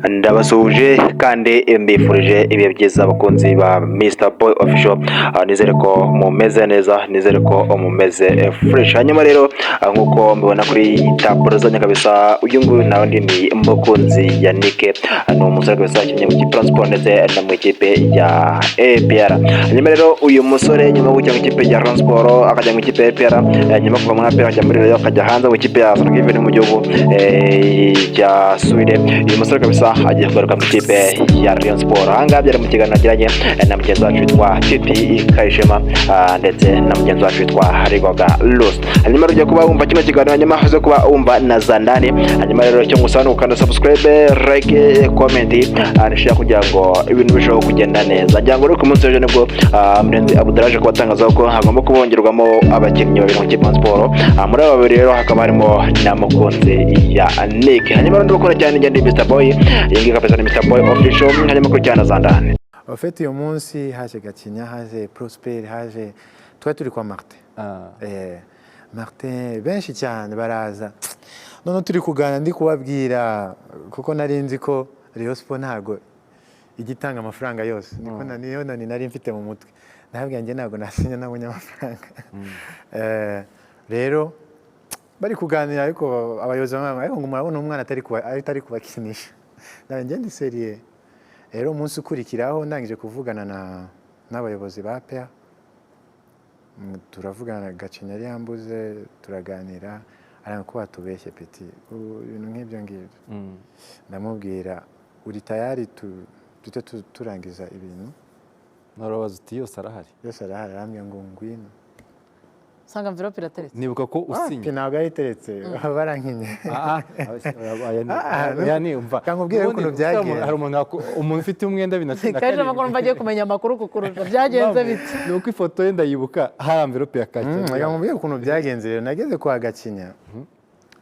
ndabasuje kandi mbifurije ibihe byiza abakunzi ba Mr Boy Official. Nizere ko mumeze neza, nizere ko mumeze fresh. Hanyuma rero nkuko mbibona kuri taburo zanya kabisa, uyu nguyu nawe ni umukunzi ya Nike, ni umusore kabisa akinye mu kipe Transport ndetse na mu kipe ya APR. Hanyuma rero uyu musore nyuma yo mu kipe ya Transport akajya mu kipe ya APR, nyuma kuva muri APR ajya muri Rayon akajya hanze mu kipe ya Songivene mu gihugu ya Sweden. Uyu musore kabisa agiye kugaruka mu kipe ya Rayon Sport. Ahangaha byari mu kiganiro nagiranye na mugenzi wacu witwa Titi Kayishema ndetse na mugenzi wacu witwa Rigoga Lost. Hanyuma rujya kuba wumva kino kiganiro, hanyuma uze kuba wumva na Zandani. Hanyuma rero cyo ngusaba ni ukanda subscribe, like, comment share kugira ngo ibintu bishoboka kugenda neza. Ngira ngo rero ku munsi w'ejo nibwo Murenzi Abudaraje kubatangaza ko hagomba kubongerwamo abakinnyi babiri mu kipe ya Sport. Muri abo babiri rero hakaba harimo na mukunzi ya Nick. Hanyuma rero ndukora cyane ngende Mr Boy, yengi kapesa ni Mr Boy Official. Hanyuma ko cyane Zandani. Ofete uyu munsi haje Gacinya, haje Prosper, haje turi kwa Martin. Martin benshi cyane baraza. None turi kugana ndi kubabwira kuko nari nzi ko Rayon Sport ntago igitanga amafaranga yose. Niko nari mfite mu mutwe. Ntabwo nge ntago nasinya nabonye amafaranga. Rero bari kuganira ariko abayobozi bamwe ariko ngo murabona umwana atari kubakinisha. Nanjye ndi seriye. Rero umunsi ukurikiraho ndangije kuvugana n'abayobozi ba PA. Turavugana Gacinya yari yambuze, turaganira ariko batubeshye peti ibintu nk'ibyo ngibyo. Ndamubwira uri tayari turangiza ibintu. Narabaza uti yose arahari. Yose arahari, arambwira ngo ngwino. Sanga envelope irateretse. Nibuka ko usinye. Ntabwo ayiteretse, barankinye. Yani umva. Kankubwire ukuntu byagiye. Hari umuntu ufite umwenda binatsinda. Kaje amakuru mbagiye kumenya amakuru kukurusha. Byagenze bite? Nuko ifoto ye ndayibuka hari envelope ya Gacinya. Kankubwire ukuntu byagenze rero nageze kwa Gacinya.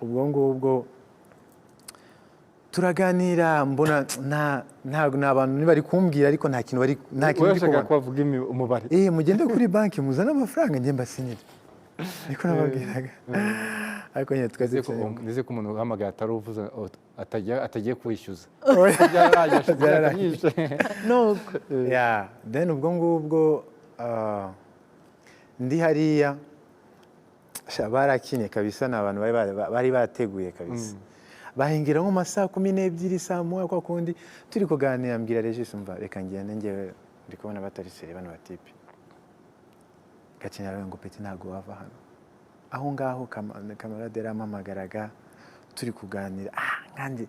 Ubwo ngubwo turaganira mbona ntago n'abantu bari kumbwira ariko nta kintu bari kubona. Kwavuga umubare. Mugende kuri banki muzana amafaranga nge mbasinyira. Niko nababwiraga. Ariko nyine twaze nize ko umuntu uhamagaye atari uvuze atagiye kwishyuza. Nuko. Then ubwo ngubwo ndi hariya barakinye kabisa, n'abantu bari bateguye kabisa. Bahingira nko masaa 12 saa moya kwa kundi turi kuganira, mbwira Regis umva reka ngende ngewe ndi kubona batari seri bano batipi. Gacinya rero ngo peti ntago wava hano. Aho ngaho kamarade ramamagaraga turi kuganira kandi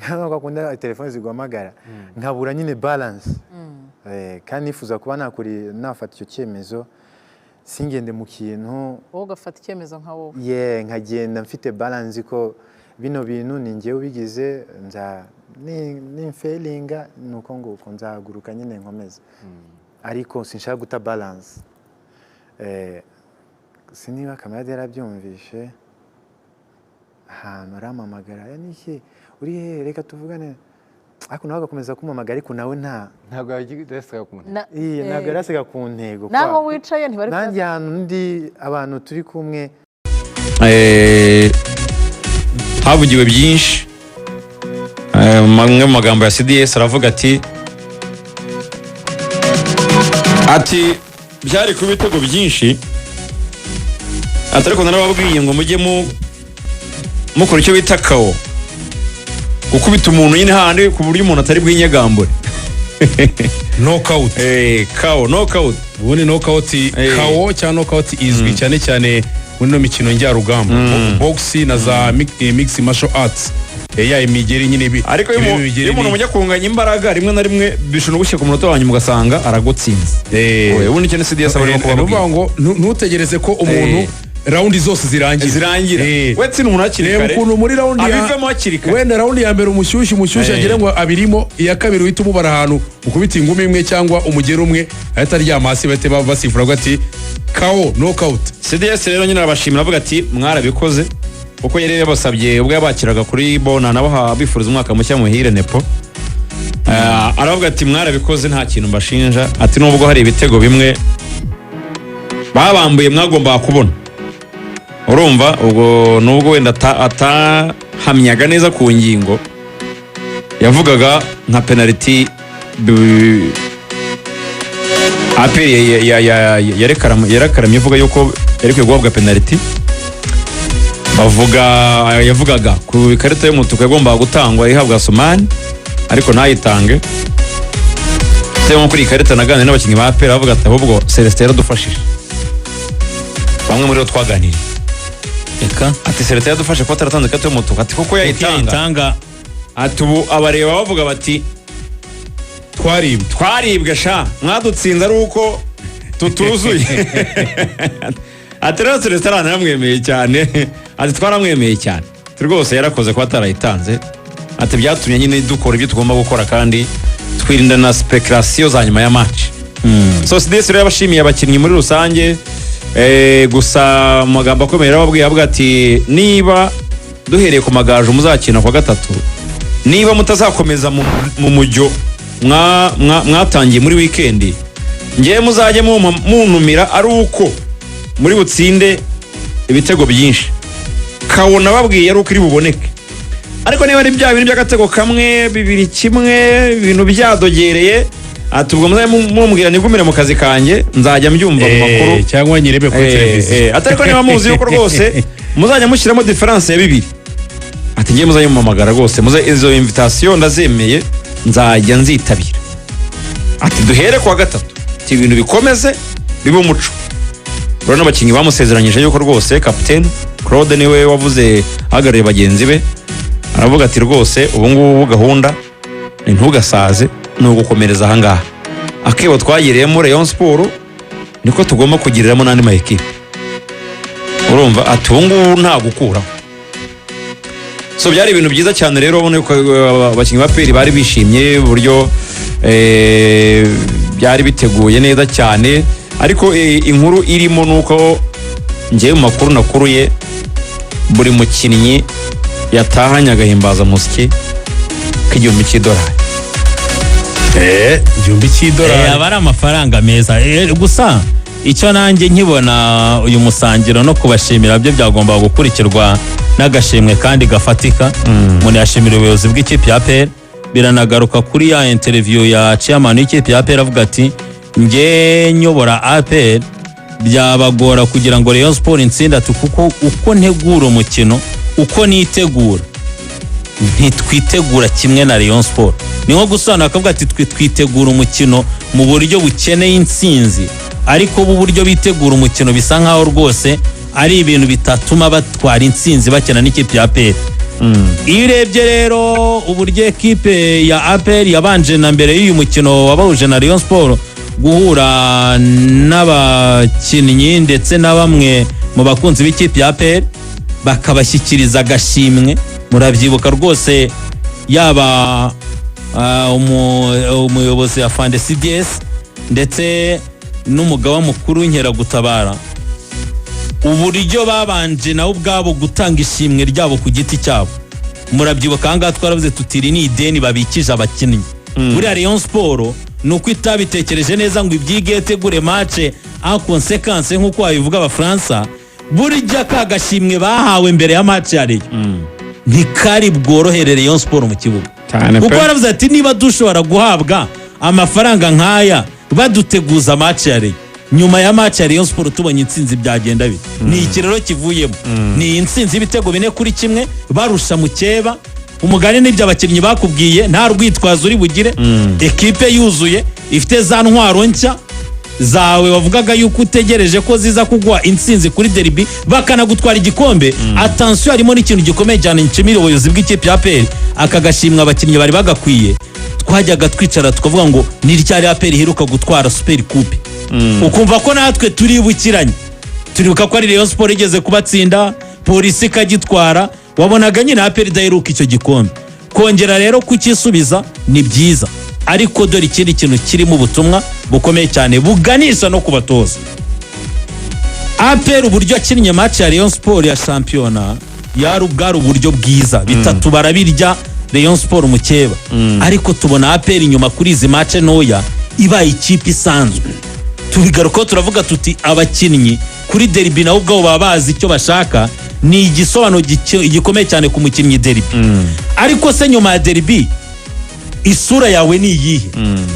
kwa kunda telefone zigwamagara nkabura nyine balance. Kandi nifuza kuba nafata icyo cyemezo singende mu kintu wowe gafata icyemezo nka wowe. Nkagenda mfite balance ko bino bintu ni ngewe ubigize ni failinga nuko nguko nzahaguruka nyine nkomeza. Ariko sinshaka guta balance. Siniba kamarade yarabyumvishe ahantu aramamagara yaniki uri reka tuvugane, ariko nawe agakomeza kumamagara ariko nawe ntabwo yagirasega ku ntego. Ntabwo yarasega ku ntego. Naho wicaye ntibari nanjye ahantu ndi abantu turi kumwe. Havugiwe byinshi. Mamwe mu magambo ya CDS aravuga ati byari ku bitego byinshi, ariko narababwiye ngo mujye mukora icyo bita KO, gukubita umuntu nyine handi ku buryo umuntu atari bwinyegambure. Knockout. KO, knockout. Ubundi knockout KO cyangwa knockout izwi cyane cyane muri no mikino njyarugamba. Boxing na za mixed martial arts. Imigeri nyine ariko iyo umuntu mujya kunganya imbaraga rimwe na rimwe bishobora gushyira ku munota wanyu mugasanga aragutsinze. Ubundi cyane CDS barimo kuvuga ngo ntutegereze ko umuntu raundi zose zirangira. Wetse umuntu hakiri kare. Ukuntu muri raundi abivemo hakiri kare. Wenda raundi ya mbere umushyushyu agire ngo abirimo, iya kabiri uhita umubara ahantu ukubita ingumi imwe cyangwa umugero umwe ahita aryama hasi bahite basifura ati KO knockout. CDS rero nyine arabashimira avuga ati mwarabikoze kuko yari yabasabye ubwo yabakiraga kuri Bona nabo bifuriza umwaka mushya muhire Nepo. Aravuga ati mwarabikoze nta kintu mbashinja, ati nubwo hari ibitego bimwe babambuye mwagomba kubona. Urumva ubwo nubwo wenda atahamyaga neza ku ngingo yavugaga nka penalty APR yarekaramye ivuga yuko yari kwiye guhabwa penalty. Yavugaga ku ikarita y'umutuku yagombaga gutangwa ihabwa Somani ariko ntayitange. Nko kuri ikarita naganiriye n'abakinnyi ba APR bavuga ati ahubwo Celestin yaradufashije. Bamwe muri bo twaganiriye ati Celestin yadufashe kuba taratanze ikarita y'umutuku ati kuko yayitanga ati ubu abareba bavuga bati twaribwe sha mwadutsinze ari uko tutuzuye. Ati rero Celestin yaramwemeye cyane ati twaramwemeye cyane rwose yarakoze kuba atarayitanze ati byatumye nyine dukora ibyo tugomba gukora kandi twirinda na speculation za nyuma ya match. So CDS rero yabashimiye abakinnyi muri rusange gusa amagambo akomeye yarababwiye avuga ati niba duhereye ku magaju muzakina kwa gatatu niba mutazakomeza mu mujyo mwatangiye muri weekend ngiye muzajye muntumira ari uko muri butsinde ibitego byinshi kabona babwiye ari uko iri buboneke ariko niba ari bya bintu by'agatego kamwe bibiri kimwe ibintu byadogereye atubwo mumbwira nigumire mu kazi kanjye nzajya mbyumva mu makuru cyangwa nyirebe kuri televiziyo atariko niba muzi yuko rwose muzajya mushyiramo difference ya bibiri ati ngiye muzajya mumamagara rwose izo invitation ndazemeye nzajya nzitabira ati duhere kwa gatatu ati ibintu bikomeze bibe umuco. Rero n'abakinnyi bamusezeranyije yuko rwose Captain Claude niwe wavuze ahagarariye bagenzi be aravuga ati rwose ubu ngubu gahunda ni ntugasaze ni ugukomereza ahangaha akebo twagiriyemo Rayon Sport niko tugomba kugiriramo n'andi ma equipe urumva ati ubu ngubu nta gukuraho. So byari ibintu byiza cyane rero ubona ko abakinnyi ba PL bari bishimye uburyo byari biteguye neza cyane ariko inkuru irimo nuko ngiye mu makuru nakuruye buri mukinnyi yatahanye agahimbaza musiki k'igihumbi cy'idolari. igihumbi cy'idolari aba ari amafaranga meza gusa icyo nanjye nkibona uyu musangiro no kubashimira byo byagomba gukurikirwa n'agashimwe kandi gafatika. Umuntu yashimira ubuyobozi bw'ikipe ya APR biranagaruka kuri ya interview ya chairman w'ikipe ya APR avuga ati nge nyobora APR byabagora kugira ngo Rayon Sport intsinda kuko uko ntegura umukino uko nitegura ntitwitegura kimwe na Rayon Sport. Ni nko gusobanura akavuga ati twitegura umukino mu buryo bukeneye intsinzi ariko ubu buryo bitegura umukino bisa nkaho rwose ari ibintu bitatuma batwara intsinzi bakina n'ikipe ya APR. Iyo urebye rero uburyo ekipe ya APR yabanje na mbere y'uyu mukino wabahuje na Rayon Sport guhura n'abakinnyi ndetse na bamwe mu bakunzi b'ikipe ya APR bakabashyikiriza agashimwe murabyibuka rwose yaba umuyobozi wa Fande CDS ndetse n'umugaba mukuru w'inkeragutabara uburyo babanje nawe ubwabo gutanga ishimwe ryabo ku giti cyabo murabyibuka ahangaha twaravuze tutiri ni ideni babikije abakinnyi buriya Rayon Sport nuko itabitekereje neza ngo ibyige tegure match en conséquence nkuko babivuga abafaransa burya kagashimwe bahawe mbere ya match ya Rayon ntikari bworohere Rayon Sport mu kibuga kuko baravuze ati niba dushobora guhabwa amafaranga nk'aya baduteguza match ya Rayon nyuma ya match ya Rayon Sport tubonye intsinzi byagenda bite ni ikirero kivuyemo ni intsinzi ibitego 4-1 barusha mukeba umugani n'ibyo abakinnyi bakubwiye nta rwitwazo uri bugire ekipe yuzuye ifite za ntwaro nshya zawe wavugaga yuko utegereje ko ziza kugwa intsinzi kuri derby bakanagutwara igikombe. Attention harimo n'ikintu gikomeye cyane nshimira ubuyobozi bw'ikipe ya APR akagashimwa abakinnyi bari bagakwiye twajyaga twicara tukavuga ngo ni ryari APR iheruka gutwara Super Coupe ukumva ko natwe turibukiranye turibuka ko ari Rayon Sport igeze kubatsinda polisi kagitwara wabonaga nyine APR idaheruka icyo gikombe kongera rero kukisubiza ni byiza ariko dore ikindi kintu kirimo ubutumwa bukomeye cyane buganisha no kubatoza. APR uburyo akinnye match ya Rayon Sport ya championnat yari ubwari uburyo bwiza bitatu barabirya Rayon Sport mukeba ariko tubona APR inyuma kuri izi match noya iba ikipe isanzwe tubigaruka turavuga tuti abakinnyi kuri derby nawo ubwo babazi icyo bashaka ni igisobanuro gikomeye cyane ku mukinnyi derby ariko se nyuma ya derby isura yawe ni iyihe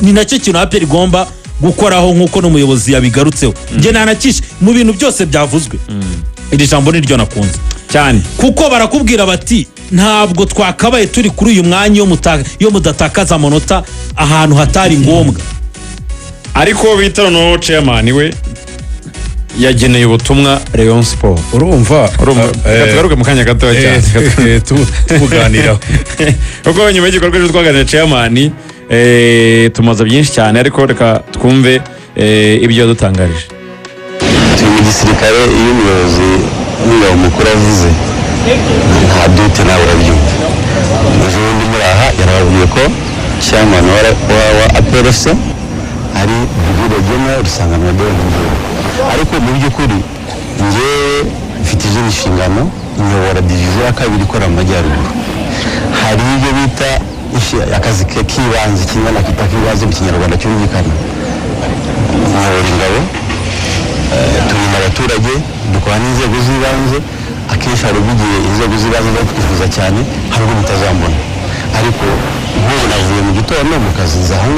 ni nacyo kintu APR igomba gukoraho nk'uko n'umuyobozi yabigarutseho njye nanakishe mu bintu byose byavuzwe iri jambo niryo nakunze cyane kuko barakubwira bati ntabwo twakabaye turi kuri uyu mwanya iyo mudatakaza amanota ahantu hatari ngombwa ariko bita no chairman we yageneye ubutumwa Rayon Sport urumva tugaruke mu kanya gato cyane tuganiraho kuko nyuma y'igikorwa cyo twaganira chairman tumaze byinshi cyane ariko reka twumve ibyo yadutangarije. turi mu gisirikare iyo umuyobozi n'ingabo mukuru avuze nta dute nawe urabyumva ejo bundi muri aha yarababwiye ko chairman wa APRFC ari Brigadier General Rusanganwa Deon ariko mu by'ukuri njyewe mfite izindi nshingano nyobora division ya kabiri ikora mu majyaruguru hari ibyo bita akazi k'ibanze kingana k'ibanze mu kinyarwanda cyumvikana nyobora ingabo turinda abaturage dukora n'inzego z'ibanze akenshi hari ubugiye inzego z'ibanze batwifuza cyane hari ubwo mutazambona ariko nk'ubu navuye mu gitondo mu kazi nzahanga